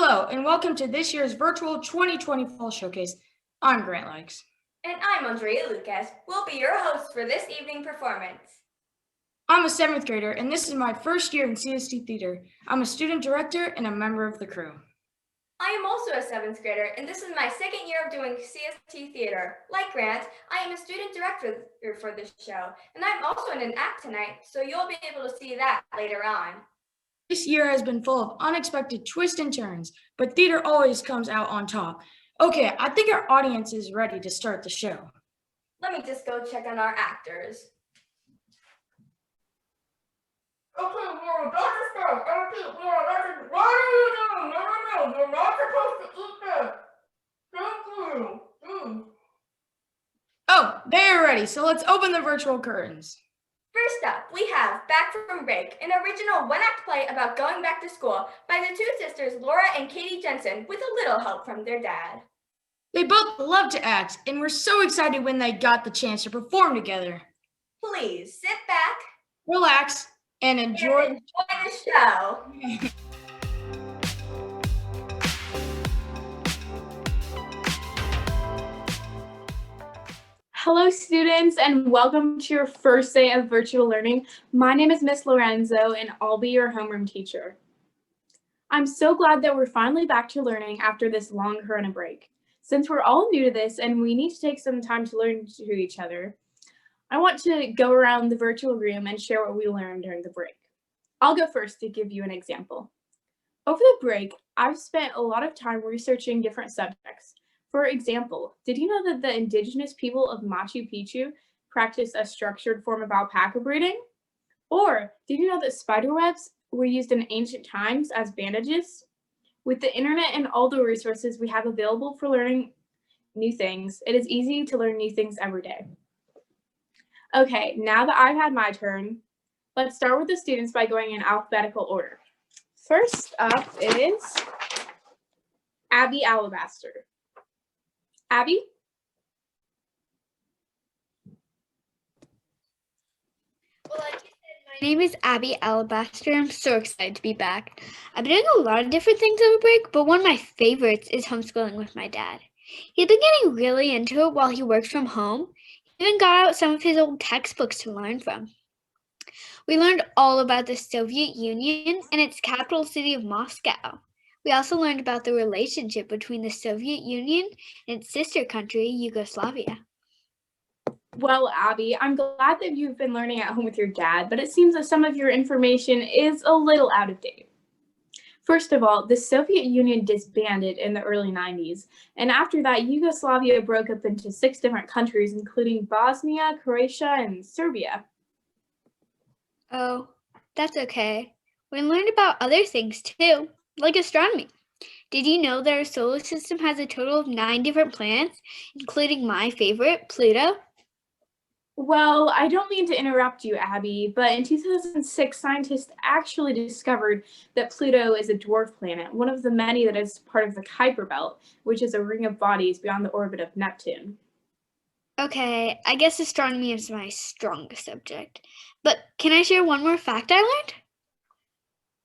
Hello, and welcome to this year's virtual 2020 Fall Showcase. I'm Grant Likes. And I'm Andrea Lucas. We'll be your hosts for this evening performance. I'm a 7th grader, and this is my first year in CST Theater. I'm a student director and a member of the crew. I am also a 7th grader, and this is my second year of doing CST Theater. Like Grant, I am a student director for this show, and I'm also in an act tonight, so you'll be able to see that later on. This year has been full of unexpected twists and turns, but theater always comes out on top. Okay, I think our audience is ready to start the show. Let me just go check on our actors. Okay, Laura, Dr. Stark, Laura, what are you doing? No, you're not supposed to eat that. Thank you. Oh, they're ready, so let's open the virtual curtains. First up, we have Back from Break, an original one-act play about going back to school by the two sisters Laura and Katie Jensen with a little help from their dad. They both love to act, and were so excited when they got the chance to perform together. Please sit back, relax, and enjoy the show. Hello students, and welcome to your first day of virtual learning. My name is Miss Lorenzo, and I'll be your homeroom teacher. I'm so glad that we're finally back to learning after this long corona break. Since we're all new to this and we need to take some time to learn to each other, I want to go around the virtual room and share what we learned during the break. I'll go first to give you an example. Over the break, I've spent a lot of time researching different subjects. For example, did you know that the indigenous people of Machu Picchu practice a structured form of alpaca breeding? Or did you know that spider webs were used in ancient times as bandages? With the internet and all the resources we have available for learning new things, it is easy to learn new things every day. Okay, now that I've had my turn, let's start with the students by going in alphabetical order. First up is Abby Alabaster. Abby? Well, like you said, my name is Abby Alabaster. I'm so excited to be back. I've been doing a lot of different things over break, but one of my favorites is homeschooling with my dad. He's been getting really into it while he works from home. He even got out some of his old textbooks to learn from. We learned all about the Soviet Union and its capital city of Moscow. We also learned about the relationship between the Soviet Union and its sister country, Yugoslavia. Well, Abby, I'm glad that you've been learning at home with your dad, but it seems that some of your information is a little out of date. First of all, the Soviet Union disbanded in the early 90s, and after that, Yugoslavia broke up into 6 different countries, including Bosnia, Croatia, and Serbia. Oh, that's okay. We learned about other things too, like astronomy. Did you know that our solar system has a total of 9 different planets, including my favorite, Pluto? Well, I don't mean to interrupt you, Abby, but in 2006, scientists actually discovered that Pluto is a dwarf planet, one of the many that is part of the Kuiper Belt, which is a ring of bodies beyond the orbit of Neptune. Okay, I guess astronomy is my strongest subject. But can I share one more fact I learned?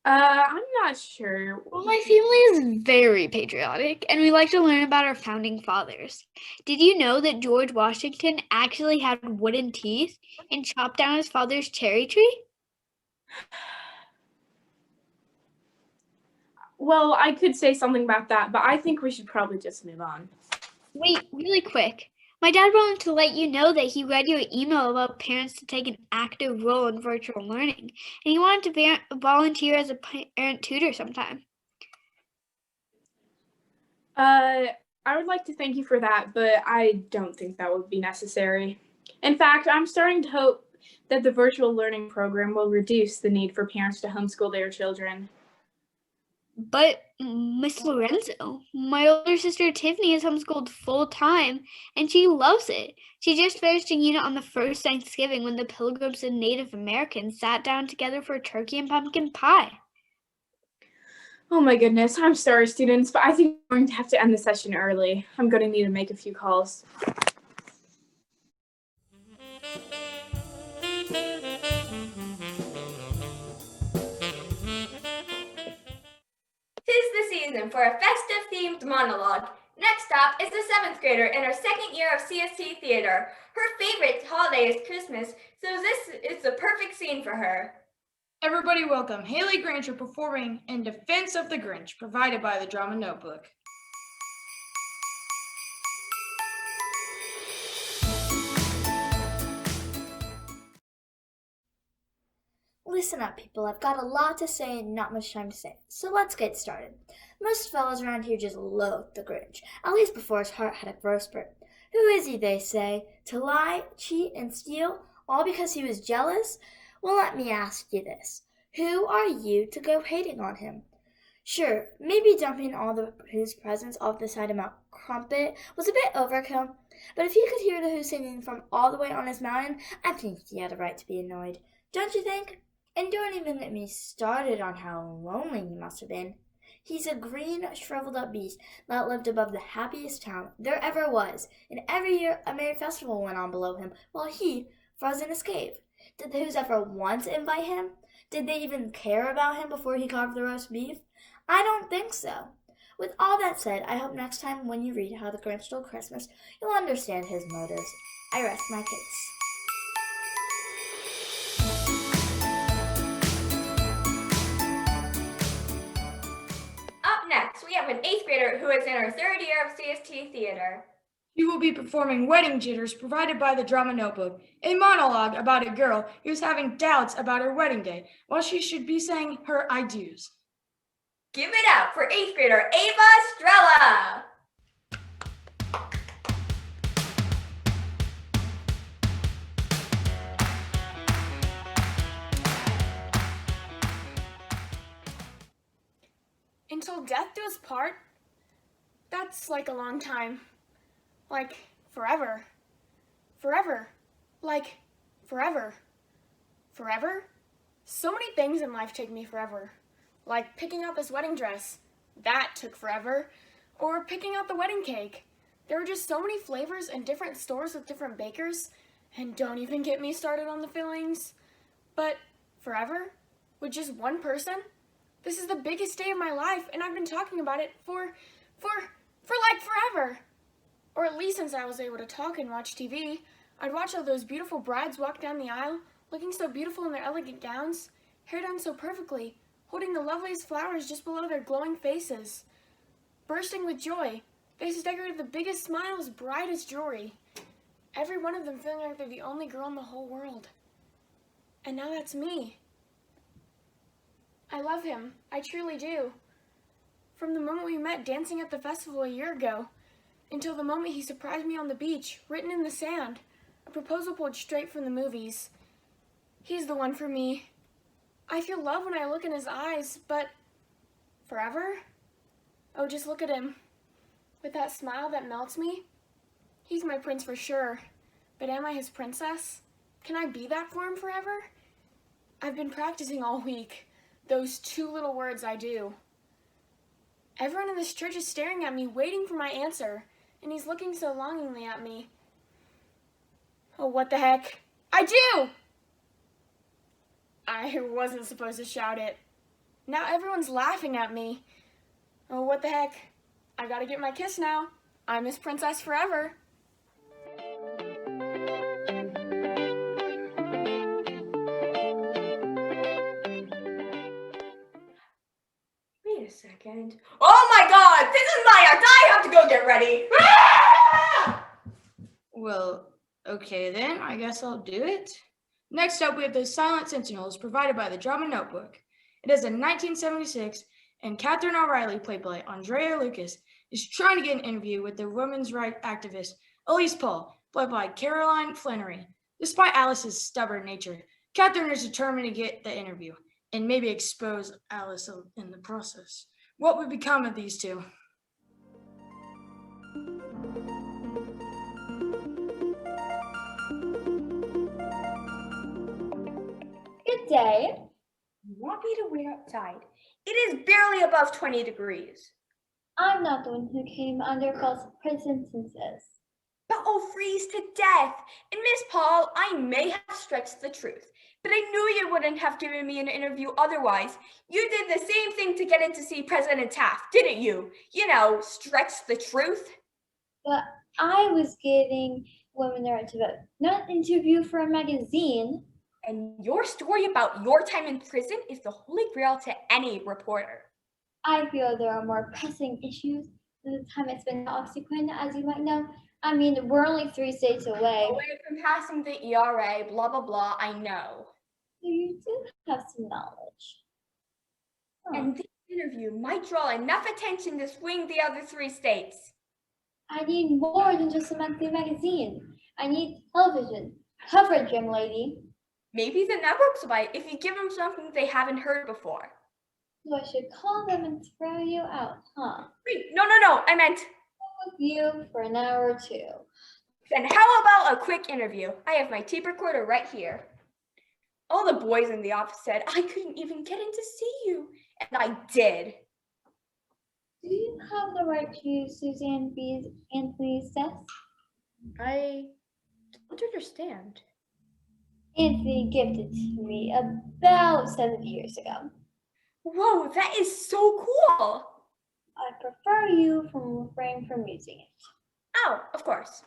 I'm not sure. Well, my family is very patriotic, and we like to learn about our founding fathers. Did you know that George Washington actually had wooden teeth and chopped down his father's cherry tree? Well, I could say something about that, but I think we should probably just move on. Wait, really quick. My dad wanted to let you know that he read your email about parents to take an active role in virtual learning, and he wanted to volunteer as a parent tutor sometime. I would like to thank you for that, but I don't think that would be necessary. In fact, I'm starting to hope that the virtual learning program will reduce the need for parents to homeschool their children. But Miss Lorenzo, my older sister Tiffany is homeschooled full time, and she loves it. She just finished a unit on the first Thanksgiving when the Pilgrims and Native Americans sat down together for turkey and pumpkin pie. Oh my goodness, I'm sorry, students, but I think we're going to have to end the session early. I'm going to need to make a few calls. season for a festive themed monologue. Next up is the 7th grader in her second year of CST theater. Her favorite holiday is Christmas, so this is the perfect scene for her. Everybody welcome Haley Granger performing In Defense of the Grinch, provided by the Drama Notebook. Listen up, people. I've got a lot to say and not much time to say, so let's get started. Most fellows around here just loathe the Grinch, at least before his heart had a growth spurt. Who is he, they say, to lie, cheat, and steal, all because he was jealous? Well, let me ask you this. Who are you to go hating on him? Sure, maybe dumping all the Who's presents off the side of Mount Crumpet was a bit overkill, but if you could hear the Who singing from all the way on his mountain, I think he had a right to be annoyed. Don't you think? And don't even get me started on how lonely he must have been. He's a green, shriveled up beast that lived above the happiest town there ever was, and every year a merry festival went on below him while he froze in his cave. Did the Who's ever once invite him? Did they even care about him before he carved the roast beef? I don't think so. With all that said, I hope next time when you read How the Grinch Stole Christmas, you'll understand his motives. I rest my case. Up next, we have an 8th grader who is in her 3rd year of CST theater. She will be performing Wedding Jitters, provided by the Drama Notebook, a monologue about a girl who's having doubts about her wedding day, while she should be saying her I do's. Give it up for 8th grader Ava Strella. Until death do us part? That's like a long time. Like forever. Forever. Like forever. Forever? So many things in life take me forever. Like picking out this wedding dress. That took forever. Or picking out the wedding cake. There were just so many flavors and different stores with different bakers. And don't even get me started on the fillings. But forever? With just one person? This is the biggest day of my life, and I've been talking about it for like forever. Or at least since I was able to talk and watch TV. I'd watch all those beautiful brides walk down the aisle, looking so beautiful in their elegant gowns, hair done so perfectly, holding the loveliest flowers just below their glowing faces. Bursting with joy, faces decorated with the biggest smiles, bright as jewelry. Every one of them feeling like they're the only girl in the whole world. And now that's me. I love him. I truly do. From the moment we met dancing at the festival a year ago, until the moment he surprised me on the beach, written in the sand, a proposal pulled straight from the movies. He's the one for me. I feel love when I look in his eyes, but forever? Oh, just look at him. With that smile that melts me. He's my prince for sure, but am I his princess? Can I be that for him forever? I've been practicing all week. Those 2 little words, I do. Everyone in this church is staring at me, waiting for my answer, and he's looking so longingly at me. Oh, what the heck? I do! I wasn't supposed to shout it. Now everyone's laughing at me. Oh, what the heck? I gotta get my kiss now. I'm his princess forever. Wait a second. Oh my god, this is my act. I have to go get ready. Well, okay then, I guess I'll do it. Next up, we have The Silent Sentinels, provided by the Drama Notebook. It is in 1976, and Catherine O'Reilly, played by Andrea Lucas, is trying to get an interview with the women's rights activist Elise Paul, played by Caroline Flannery. Despite Alice's stubborn nature, Catherine is determined to get the interview, and maybe expose Alice in the process. What would become of these two? Good day. You want me to wait outside? It is barely above 20 degrees. I'm not the one who came under false pretenses. But I'll freeze to death. And Miss Paul, I may have stretched the truth. But I knew you wouldn't have given me an interview otherwise. You did the same thing to get in to see President Taft, didn't you? You know, stretch the truth. But I was giving women the right to vote, not an interview for a magazine. And your story about your time in prison is the holy grail to any reporter. I feel there are more pressing issues than the time I spent in Oxyquin, as you might know. I mean, we're only 3 states away. Away from passing the ERA, blah, blah, blah, I know. So you do have some knowledge. Huh. And this interview might draw enough attention to swing the other 3 states. I need more than just a monthly magazine. I need television coverage, young lady. Maybe the networks will bite if you give them something they haven't heard before. So I should call them and throw you out, huh? Wait, no, I meant, With you for an hour or 2. then how about a quick interview? I have my tape recorder right here. All the boys in the office said I couldn't even get in to see you, and I did. Do you have the right to use Suzanne B. Anthony's desk? I don't understand. Anthony gifted it to me about 70 years ago. Whoa, that is so cool. I prefer you from refrain from using it. Oh, of course.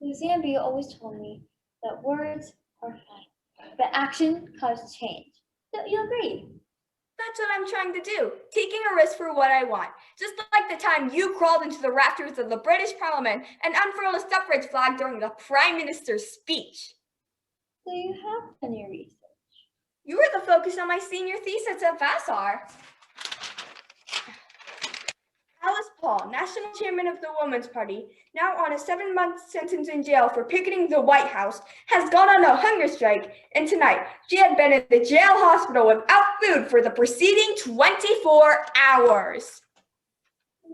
Suzanne B. always told me that words are fine, but action causes change. Don't you agree? That's what I'm trying to do, taking a risk for what I want. Just like the time you crawled into the rafters of the British Parliament and unfurled a suffrage flag during the Prime Minister's speech. So you have done your research. You were the focus on my senior thesis at Vassar. Alice Paul, national chairman of the Women's Party, now on a 7-month sentence in jail for picketing the White House, has gone on a hunger strike, and tonight she had been in the jail hospital without food for the preceding 24 hours.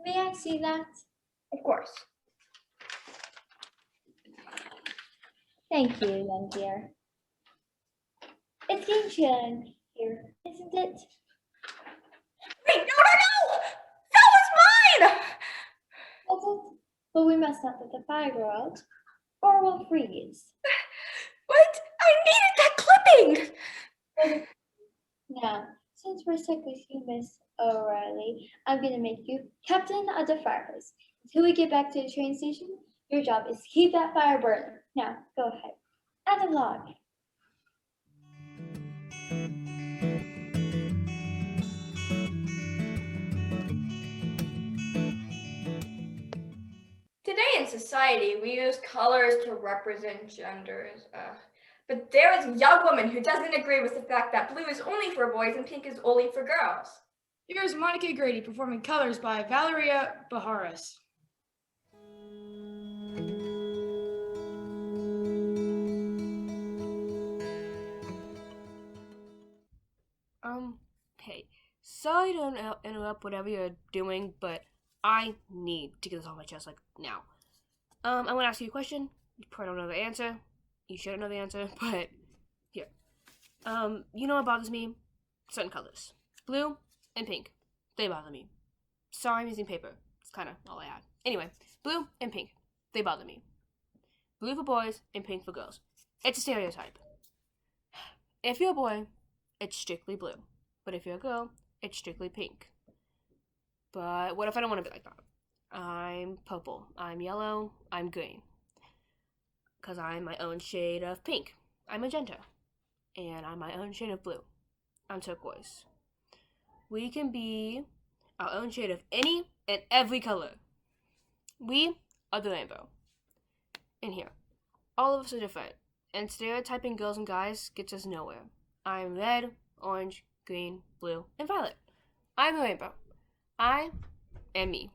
May I see that? Of course. Thank you, young dear. It's getting chilling here, isn't it? Wait, no! That was mine! Was it? But we must not let the fire go out, or we'll freeze. What? I needed that clipping! Now, since we're stuck with you, Miss O'Reilly, I'm gonna make you captain of the fireplace. Until we get back to the train station, your job is to keep that fire burning. Now, go ahead. Add a log. Today in society, we use colors to represent genders. But there is a young woman who doesn't agree with the fact that blue is only for boys and pink is only for girls. Here's Monica Grady performing Colors by Valeria Baharis. Hey, sorry to interrupt whatever you're doing, but I need to get this off my chest, like, now. I want to ask you a question. You probably don't know the answer. You shouldn't know the answer, but here. You know what bothers me? Certain colors. Blue and pink. They bother me. Sorry, I'm using paper. It's kind of all I had. Anyway, blue and pink. They bother me. Blue for boys and pink for girls. It's a stereotype. If you're a boy, it's strictly blue. But if you're a girl, it's strictly pink. But what if I don't want to be like that? I'm purple, I'm yellow, I'm green. Because I'm my own shade of pink. I'm magenta. And I'm my own shade of blue. I'm turquoise. We can be our own shade of any and every color. We are the rainbow. In here, all of us are different. And stereotyping girls and guys gets us nowhere. I'm red, orange, green, blue, and violet. I'm the rainbow. I am me.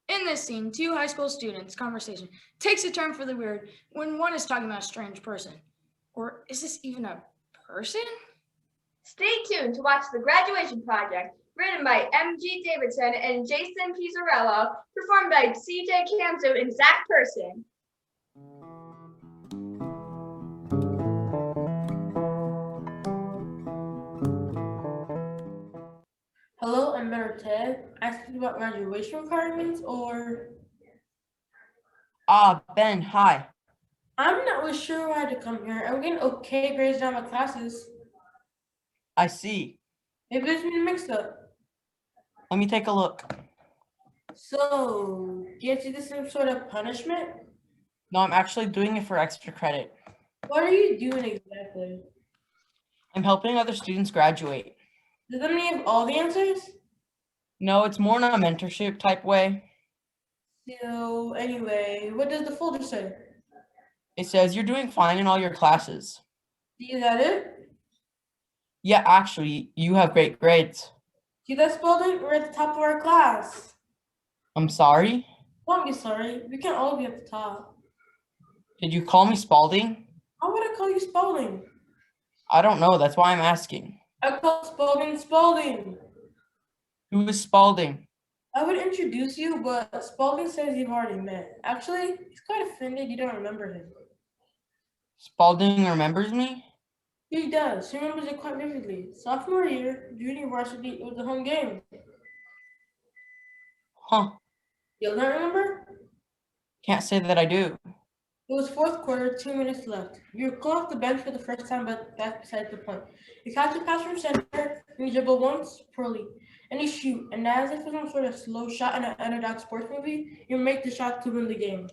In this scene, 2 high school students' conversation takes a turn for the weird when one is talking about a strange person. Or is this even a person? Stay tuned to watch The Graduation Project, written by M.G. Davidson and Jason Pizzarello, performed by C.J. Camso and Zach Person. Hello, I'm Mary or Ted, asking about graduation requirements, or Ah, Ben, hi. I'm not really sure why I had to come here. I'm getting okay grades on my classes. I see. Maybe there's been a mix-up. Let me take a look. So, do you see this some sort of punishment? No, I'm actually doing it for extra credit. What are you doing exactly? I'm helping other students graduate. Does that mean you have all the answers? No, it's more in a mentorship type way. So, anyway, what does the folder say? It says you're doing fine in all your classes. Is that it? Yeah, actually, you have great grades. See that, Spalding? We're at the top of our class. I'm sorry? Don't be sorry. We can't all be at the top. Did you call me Spalding? How would I call you Spalding? I don't know, that's why I'm asking. I call Spalding Spalding. Who is Spalding? I would introduce you, but Spalding says you've already met. Actually, he's quite offended you don't remember him. Spalding remembers me? He does. He remembers it quite vividly. Sophomore year, junior varsity, it was a home game. Huh. You'll not remember? Can't say that I do. It was fourth quarter, 2 minutes left. You were called off the bench for the first time, but that's beside the point. You catch a pass from center, and you dribble once, poorly, and you shoot. And as if it was some sort of slow shot in an underdog sports movie, you make the shot to win the game.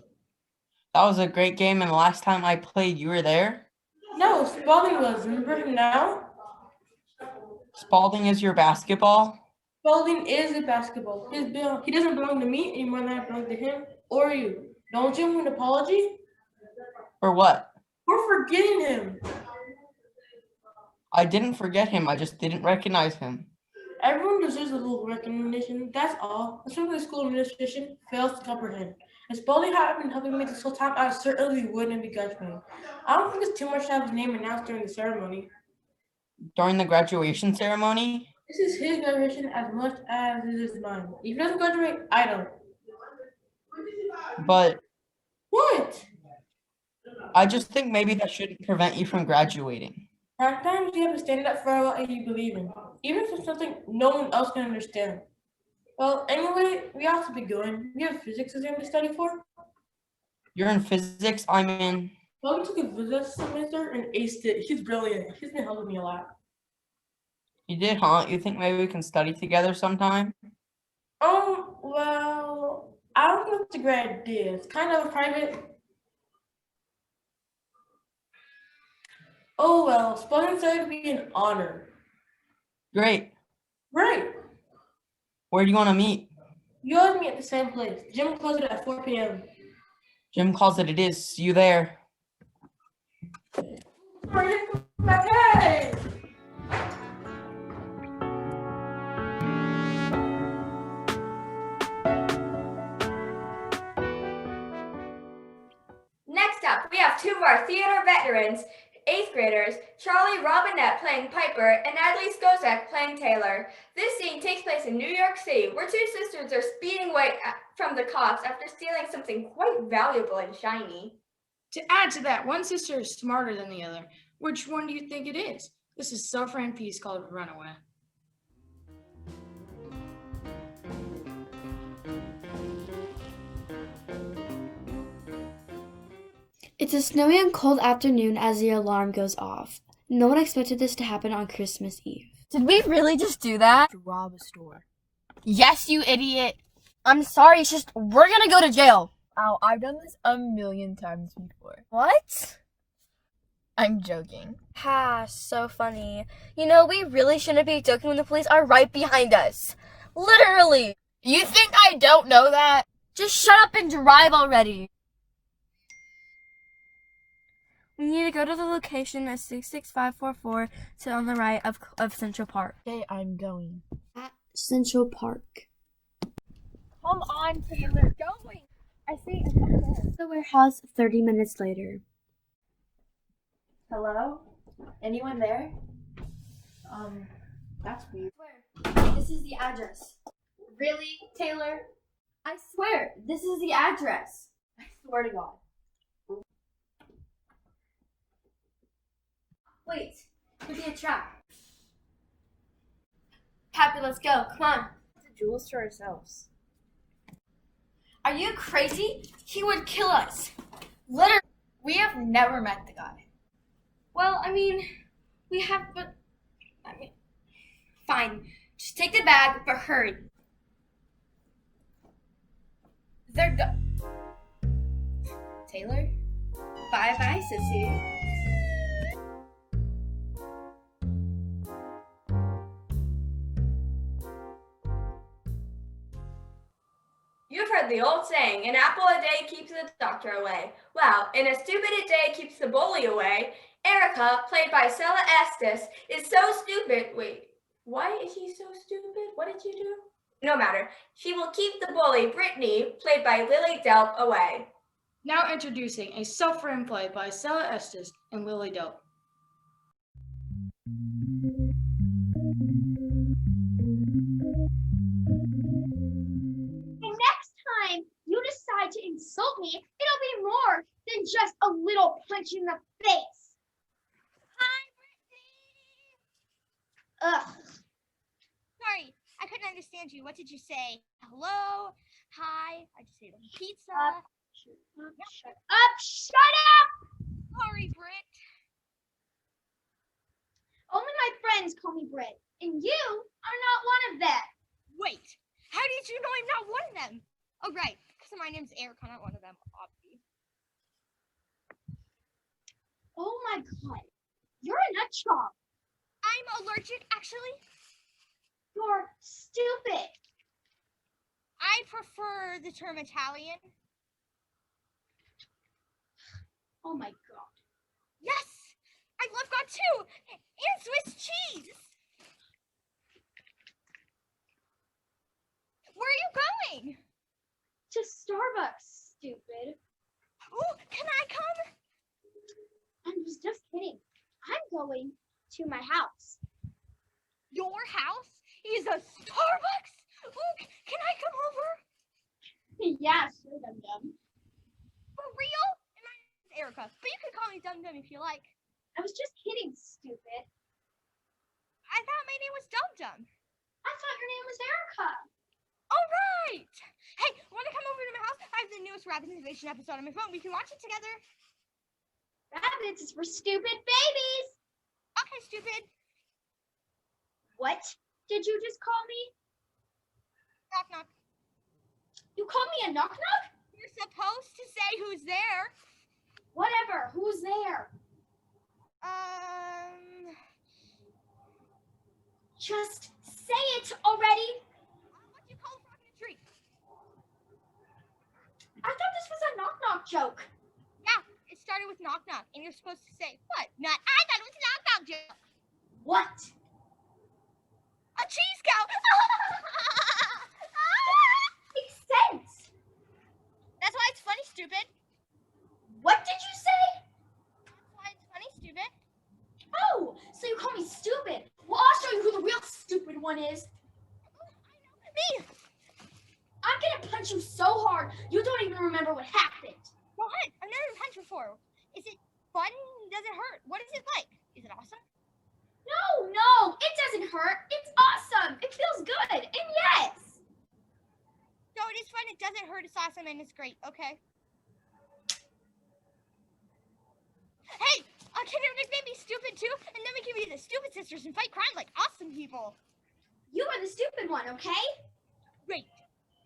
That was a great game, and the last time I played, you were there? No, Spalding was. Remember him now? Spalding is your basketball? Spalding is a basketball. He doesn't belong to me anymore than I belong to him or you. Don't you want an apology? For what? For forgetting him. I didn't forget him, I just didn't recognize him. Everyone deserves a little recognition, that's all. That's something the school administration fails to comprehend. If Spalding had been helping me this whole time, I certainly wouldn't begrudge me. I don't think it's too much to have his name announced during the ceremony. During the graduation ceremony? This is his graduation as much as it is mine. If he doesn't graduate, I don't. But What? I just think maybe that shouldn't prevent you from graduating. Sometimes you have to stand up for what you believe in, even if it's something no one else can understand. Well, anyway, we have to be going. We have a physics exam to study for. You're in physics, I'm in. Well, we took a physics semester and aced it. He's brilliant. He's been helping me a lot. You did, huh? You think maybe we can study together sometime? Well, I don't think it's a great idea. It's kind of a private. Oh, well, Spalding said it'd be an honor. Great. Right. Where do you want to meet? You always meet at the same place. Gym closes at 4 p.m. Jim calls it is. See you there. Hey! Next up, we have two of our theater veterans, 8th graders, Charlie Robinette playing Piper and Natalie Skozak playing Taylor. This scene takes place in New York City, where two sisters are speeding away from the cops after stealing something quite valuable and shiny. To add to that, one sister is smarter than the other. Which one do you think it is? This is Self-Ran piece called Runaway. It's a snowy and cold afternoon as the alarm goes off. No one expected this to happen on Christmas Eve. Did we really just do that? To rob a store. Yes, you idiot. I'm sorry, it's just, we're gonna go to jail. Oh, I've done this a million times before. What? I'm joking. Ha, so funny. You know, we really shouldn't be joking when the police are right behind us. Literally. You think I don't know that? Just shut up and drive already. We need to go to the location at 66544 to on the right of Central Park. Okay, I'm going. At Central Park. Come on, Taylor, going. I see. The warehouse 30 minutes later. Hello? Anyone there? That's weird. This is the address. Really, Taylor? I swear, this is the address. I swear to God. Wait, could be a trap. Happy, let's go. Come on. Jules to ourselves. Are you crazy? He would kill us. Literally. We have never met the guy. Well, I mean, we have, but, I mean, fine. Just take the bag, but hurry. They're Taylor? Bye-bye, sissy. You've heard the old saying, an apple a day keeps the doctor away. Well, and a stupid a day keeps the bully away. Erica, played by Stella Estes, is so stupid. Wait, why is she so stupid? What did you do? No matter. She will keep the bully, Brittany, played by Lily Delp, away. Now introducing a self-written play by Stella Estes and Lily Delp. The next time you decide to insult me, it'll be more than just a little punch in the face. Hi, Brittany. Ugh. Sorry, I couldn't understand you. What did you say? Hello? Hi? I just say pizza. Shut up! Shut up! Sorry, Britt. Only my friends call me Britt, and you are not one of them. Wait, how did you know I'm not one of them? Oh, right, because my name's Erica, not one of them, obviously. Oh my god, you're a nut job. I'm allergic, actually. You're stupid. I prefer the term Italian. Oh my god. Yes! I love God too! And Swiss cheese! Where are you going? To Starbucks, stupid. Oh, can I come? I was just kidding. I'm going to my house. Your house is a Starbucks? Oh, can I come over? Yeah, sure, dum-dum. For real? Erica, but you can call me Dum Dum if you like. I was just kidding, stupid. I thought my name was Dum Dum. I thought your name was Erica. All right. Hey, want to come over to my house? I have the newest Rabbids Invasion episode on my phone. We can watch it together. Rabbids is for stupid babies. Okay, stupid. What did you just call me? Knock knock. You called me a knock knock? You're supposed to say who's there. Whatever, who's there? Just say it already. What do you call a frog in a tree? I thought this was a knock knock joke. Yeah, it started with knock knock, and you're supposed to say what? Not. I thought it was a knock knock joke. What? A cheese cow. Makes sense. That's why it's funny, stupid. What did you say? That's why it's funny, stupid. Oh, so you call me stupid. Well, I'll show you who the real stupid one is. Oh, I know. Me. I'm gonna punch you so hard, you don't even remember what happened. What? I've never been punched before. Is it fun? Does it hurt? What is it like? Is it awesome? No, it doesn't hurt. It's awesome. It feels good. And yes. So it is fun, it doesn't hurt, it's awesome, and it's great. Okay. Hey, can your nickname be stupid too? And then we can be the stupid sisters and fight crime like awesome people. You are the stupid one, okay? Great.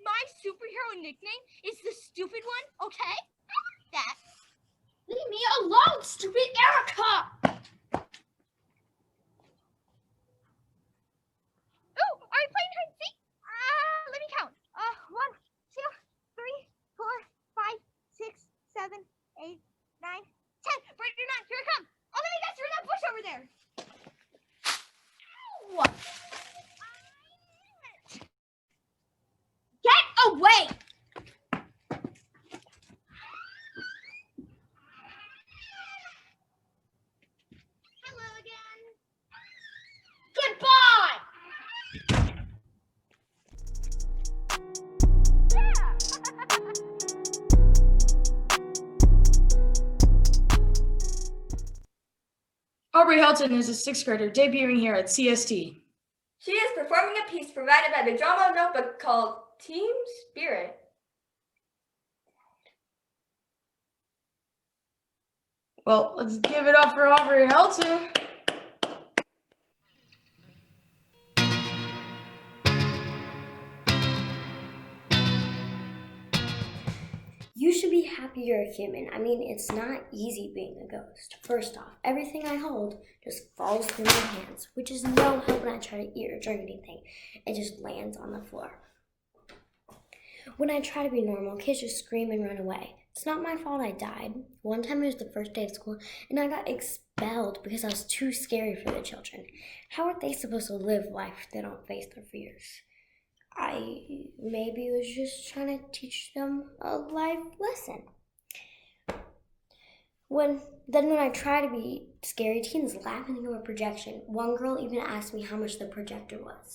My superhero nickname is the stupid one, okay? I like that. Leave me alone, stupid Erica! Ooh, are you playing hide and seek? Let me count. 1, 2, 3, 4, 5, 6, 7, 8, 9, 10. Break your knot. Here it comes. Oh, let me guess. You're in that bush over there. Ow! Get away! Hello again. Goodbye! Aubrey Helton is a 6th grader debuting here at CST. She is performing a piece provided by the Drama Notebook called Team Spirit. Well, let's give it up for Aubrey Helton. You should be happy you're a human. I mean, it's not easy being a ghost. First off, everything I hold just falls through my hands, which is no help when I try to eat or drink anything. It just lands on the floor. When I try to be normal, kids just scream and run away. It's not my fault I died. One time it was the first day of school, and I got expelled because I was too scary for the children. How are they supposed to live life if they don't face their fears? I maybe was just trying to teach them a life lesson. When I try to be scary, teens laugh and think I'm a projection. One girl even asked me how much the projector was.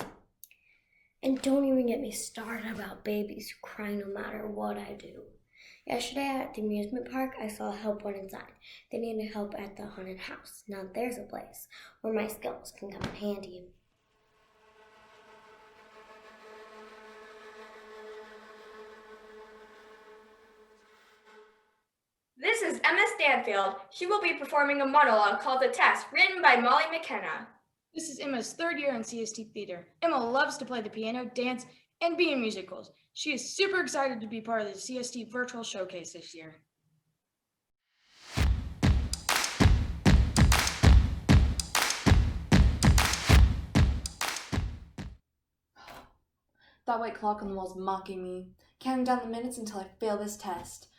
And don't even get me started about babies who cry no matter what I do. Yesterday at the amusement park, I saw a help wanted sign. They needed help at the haunted house. Now there's a place where my skills can come in handy. This is Emma Stanfield. She will be performing a monologue called The Test, written by Molly McKenna. This is Emma's third year in CST Theater. Emma loves to play the piano, dance, and be in musicals. She is super excited to be part of the CST Virtual Showcase this year. That white clock on the wall is mocking me, counting down the minutes until I fail this test.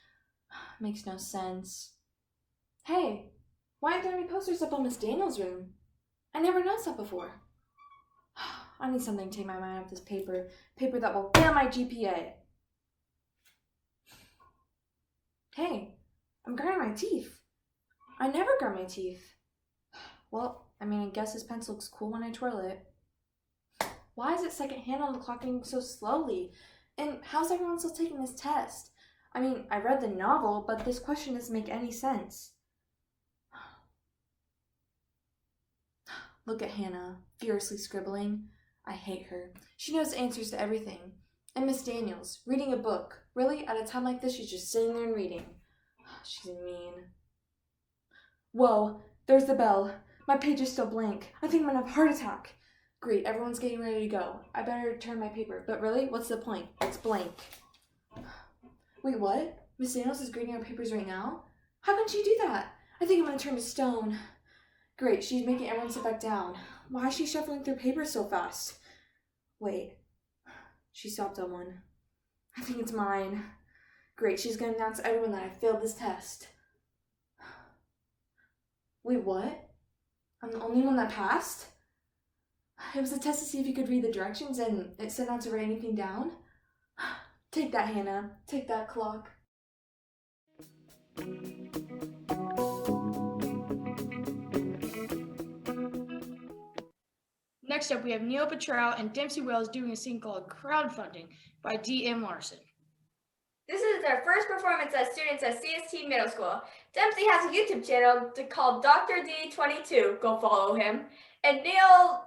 Makes no sense. Hey, why aren't there any posters up on Miss Daniels' room? I never noticed that before. I need something to take my mind off this paper that will fail my GPA. Hey, I'm grinding my teeth. I never grind my teeth. Well, I guess this pencil looks cool when I twirl it. Why is it second hand on the clock moving so slowly? And how's everyone still taking this test? I read the novel, but this question doesn't make any sense. Look at Hannah, furiously scribbling. I hate her. She knows answers to everything. And Miss Daniels, reading a book. Really? At a time like this, she's just sitting there and reading. She's mean. Whoa, there's the bell. My page is still blank. I think I'm gonna have a heart attack. Great, everyone's getting ready to go. I better turn my paper. But really, what's the point? It's blank. Wait, what? Miss Daniels is grading our papers right now? How can she do that? I think I'm gonna turn to stone. Great, she's making everyone sit back down. Why is she shuffling through papers so fast? Wait, she stopped on one. I think it's mine. Great, she's gonna announce to everyone that I failed this test. Wait, what? I'm the only one that passed? It was a test to see if you could read the directions and it said not to write anything down? Take that, Hannah. Take that, clock. Next up, we have Neil Petrell and Dempsey Wells doing a scene called Crowdfunding by D.M. Larson. This is their first performance as students at CST Middle School. Dempsey has a YouTube channel called Dr. D22. Go follow him. And Neil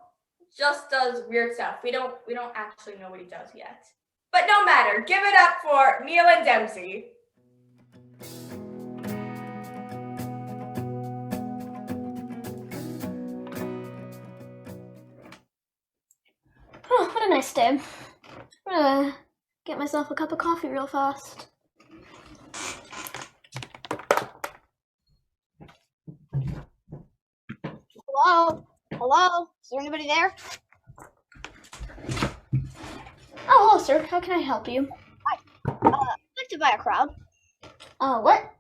just does weird stuff. We don't actually know what he does yet. But no matter, give it up for Neil and Dempsey. Oh, what a nice day. I'm gonna get myself a cup of coffee real fast. Hello? Hello? Is there anybody there? Oh, hello, sir. How can I help you? Hi. I'd like to buy a crowd. What?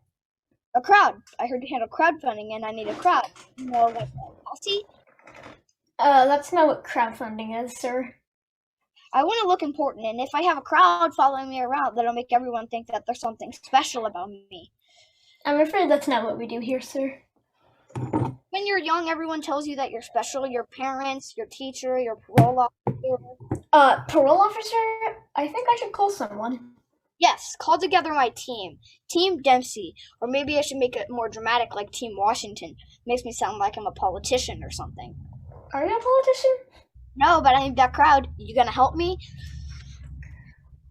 A crowd. I heard you handle crowdfunding and I need a crowd. You know, like a posse? That's not what crowdfunding is, sir. I want to look important, and if I have a crowd following me around, that'll make everyone think that there's something special about me. I'm afraid that's not what we do here, sir. When you're young, everyone tells you that you're special. Your parents, your teacher, your parole officer. Parole officer? I think I should call someone. Yes, call together my team. Team Dempsey. Or maybe I should make it more dramatic like Team Washington. Makes me sound like I'm a politician or something. Are you a politician? No, but I need that crowd. You gonna help me?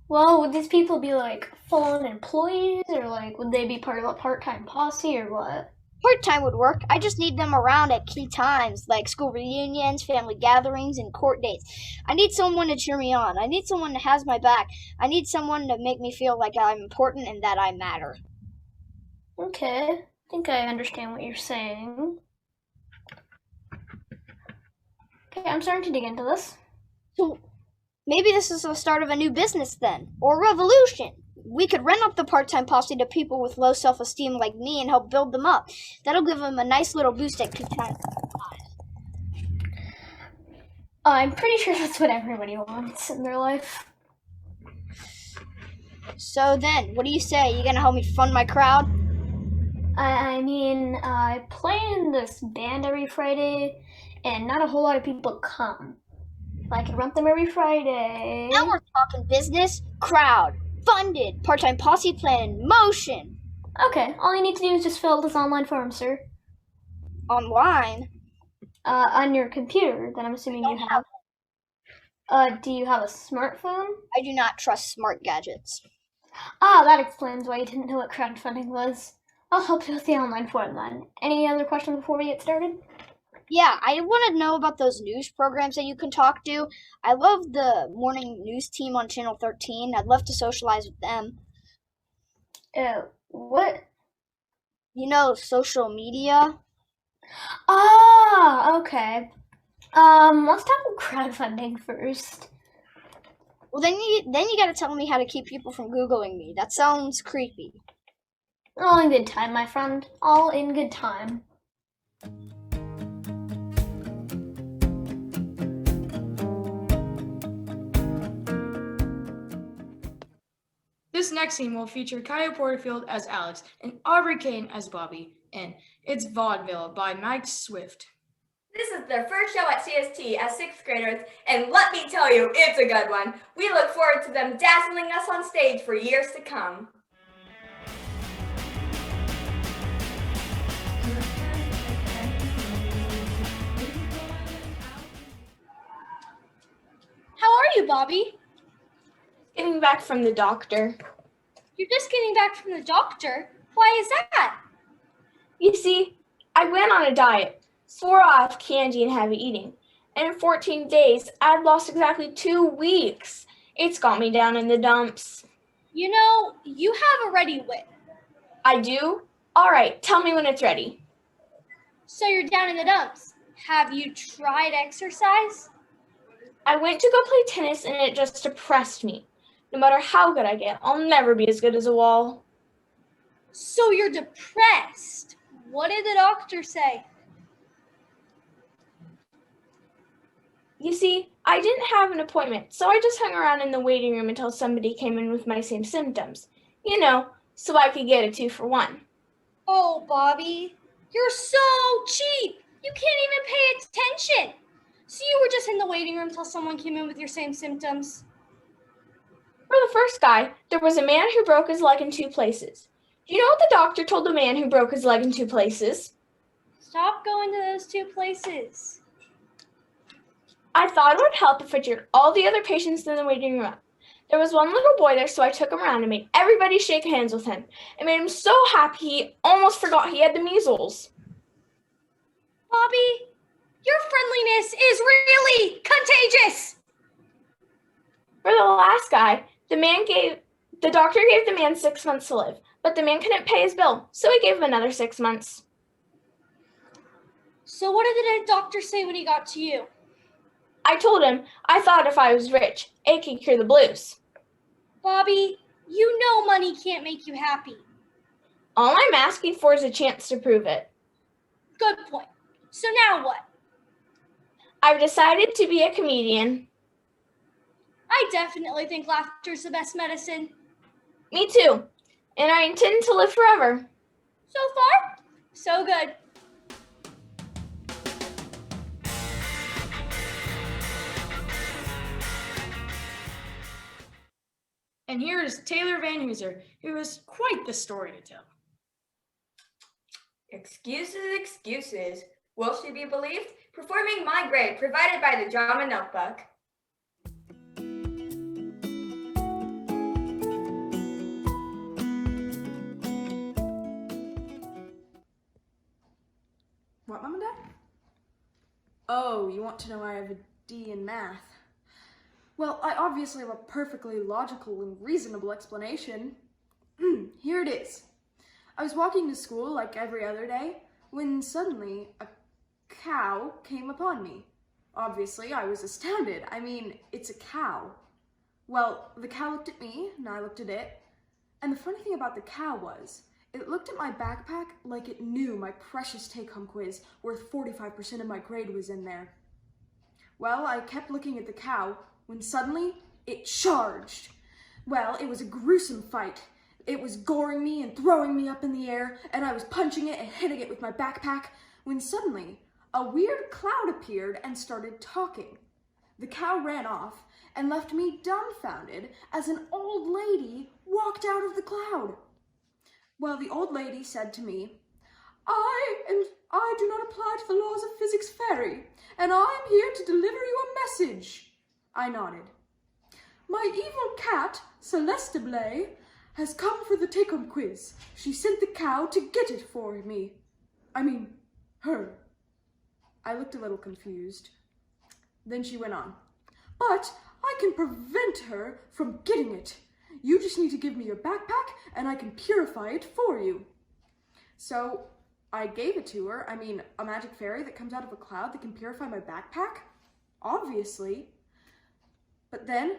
Well, would these people be like full-on employees, or like would they be part of a part-time posse, or what? Part-time would work. I just need them around at key times, like school reunions, family gatherings, and court dates. I need someone to cheer me on. I need someone that has my back. I need someone to make me feel like I'm important and that I matter. Okay, I think I understand what you're saying. Okay, I'm starting to dig into this. So maybe this is the start of a new business then, or a revolution. We could rent up the part-time posse to people with low self-esteem like me and help build them up. That'll give them a nice little boost at key times. I'm pretty sure that's what everybody wants in their life. So then, what do you say? You gonna help me fund my crowd? I mean, I play in this band every Friday, and not a whole lot of people come. If I could rent them every Friday. Now we're talking business. Crowd. Funded. Part-time posse plan in motion. Okay, all you need to do is just fill out this online form, sir. Online? On your computer, that I'm assuming you have. Do you have a smartphone? I do not trust smart gadgets. Ah, that explains why you didn't know what crowdfunding was. I'll help you with the online form then. Any other questions before we get started? Yeah, I want to know about those news programs that you can talk to. I love the morning news team on Channel 13. I'd love to socialize with them. What? You know, social media. Ah, okay. Let's tackle crowdfunding first. Well, then you gotta tell me how to keep people from Googling me. That sounds creepy. All in good time, my friend. All in good time. This next scene will feature Kaya Porterfield as Alex and Aubrey Kane as Bobby, and it's Vaudeville by Mike Swift. This is their first show at CST as 6th graders, and let me tell you, it's a good one. We look forward to them dazzling us on stage for years to come. How are you, Bobby? Getting back from the doctor. You're just getting back from the doctor? Why is that? You see, I went on a diet, swore off candy and heavy eating, and in 14 days, I'd lost exactly 2 weeks. It's got me down in the dumps. You know, you have a ready wit. I do? All right, tell me when it's ready. So you're down in the dumps. Have you tried exercise? I went to go play tennis and it just depressed me. No matter how good I get, I'll never be as good as a wall. So you're depressed. What did the doctor say? You see, I didn't have an appointment, so I just hung around in the waiting room until somebody came in with my same symptoms. You know, so I could get a 2-for-1. Oh, Bobby, you're so cheap. You can't even pay attention. So you were just in the waiting room till someone came in with your same symptoms? For the first guy, there was a man who broke his leg in 2 places. Do you know what the doctor told the man who broke his leg in 2 places? Stop going to those 2 places. I thought it would help if I cheered all the other patients in the waiting room up. There was one little boy there, so I took him around and made everybody shake hands with him. It made him so happy he almost forgot he had the measles. Bobby, your friendliness is really contagious. For the last guy, the doctor gave the man 6 months to live, but the man couldn't pay his bill, so he gave him another 6 months. So what did the doctor say when he got to you? I told him I thought if I was rich, it could cure the blues. Bobby, you know money can't make you happy. All I'm asking for is a chance to prove it. Good point. So now what? I've decided to be a comedian. I definitely think laughter's the best medicine. Me too. And I intend to live forever. So far, so good. And here is Taylor Van Hooser, who has quite the story to tell. Excuses, excuses. Will she be believed? Performing My Grade, provided by the Drama Notebook. What, Mom and Dad? Oh, you want to know I have a D in math. Well, I obviously have a perfectly logical and reasonable explanation. Here it is. I was walking to school like every other day when suddenly a cow came upon me. Obviously, I was astounded. I mean, it's a cow. Well, the cow looked at me and I looked at it. And the funny thing about the cow was, it looked at my backpack like it knew my precious take-home quiz worth 45% of my grade was in there. Well, I kept looking at the cow when suddenly it charged. Well, it was a gruesome fight. It was goring me and throwing me up in the air, and I was punching it and hitting it with my backpack when suddenly a weird cloud appeared and started talking. The cow ran off and left me dumbfounded as an old lady walked out of the cloud. Well, the old lady said to me, I do not apply to the laws of physics fairy, and I am here to deliver you a message. I nodded. My evil cat, Celeste Blay, has come for the take-home quiz. She sent the cow to get it for me. I mean, her. I looked a little confused. Then she went on. But I can prevent her from getting it. You just need to give me your backpack and I can purify it for you. So I gave it to her. I mean, a magic fairy that comes out of a cloud that can purify my backpack? Obviously. But then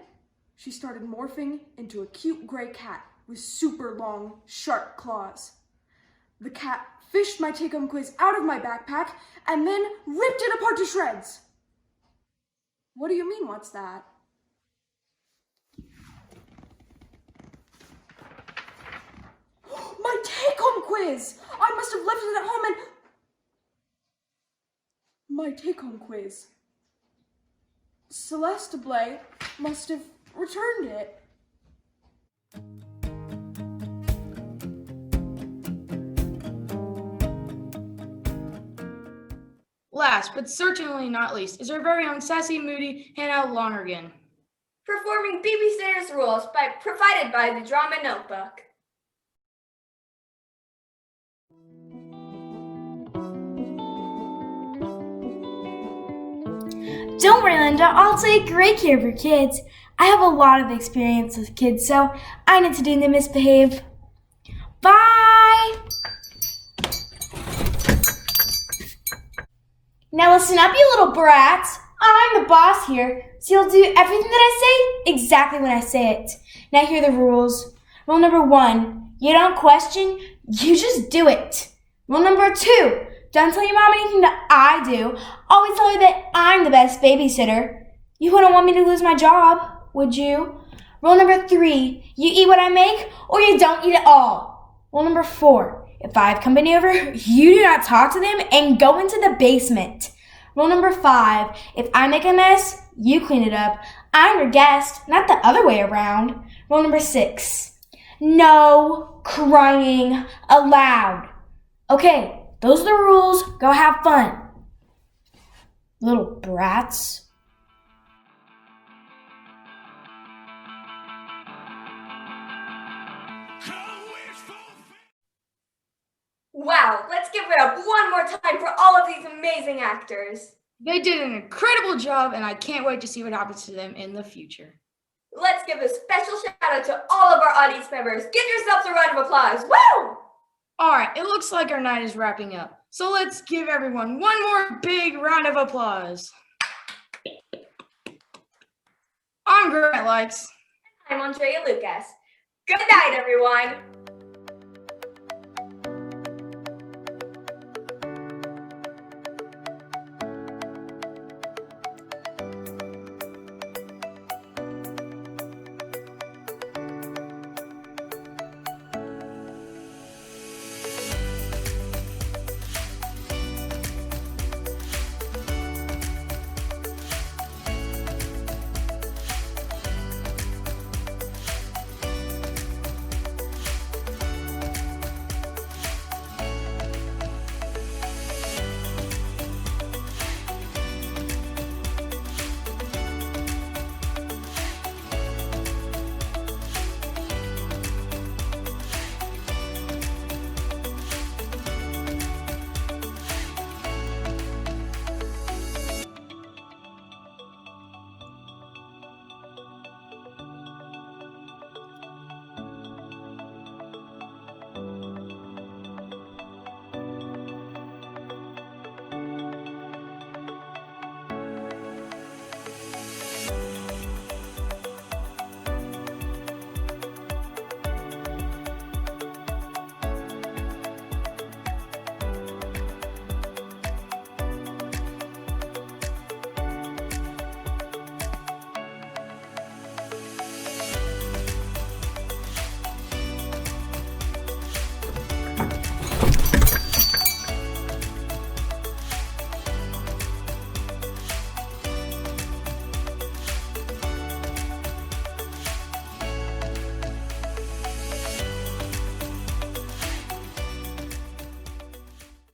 she started morphing into a cute gray cat with super long, sharp claws. The cat fished my take-home quiz out of my backpack and then ripped it apart to shreds. What do you mean, what's that? My take-home quiz! I must have left it at home and... My take-home quiz. Celeste Blay must have returned it. Last, but certainly not least, is our very own sassy, moody Hannah Lonergan. Performing Babysitter's Rules, provided by the Drama Notebook. Don't worry, Linda, I'll take great care of your kids. I have a lot of experience with kids, so I know to do to misbehave. Bye! Now listen up, you little brats. I'm the boss here, so you'll do everything that I say exactly when I say it. Now here are the rules. Rule number 1, you don't question, you just do it. Rule number 2, don't tell your mom anything that I do. Always tell her that I'm the best babysitter. You wouldn't want me to lose my job, would you? Rule number 3, you eat what I make or you don't eat at all. Rule number 4, if I have company over, you do not talk to them and go into the basement. Rule number 5, if I make a mess, you clean it up. I'm your guest, not the other way around. Rule number 6, no crying allowed. Okay, those are the rules. Go have fun. Little brats. Wow, let's give it up one more time for all of these amazing actors. They did an incredible job, and I can't wait to see what happens to them in the future. Let's give a special shout out to all of our audience members. Give yourselves a round of applause. Woo! All right, it looks like our night is wrapping up. So let's give everyone one more big round of applause. I'm Grant Likes. I'm Andrea Lucas. Good night, everyone.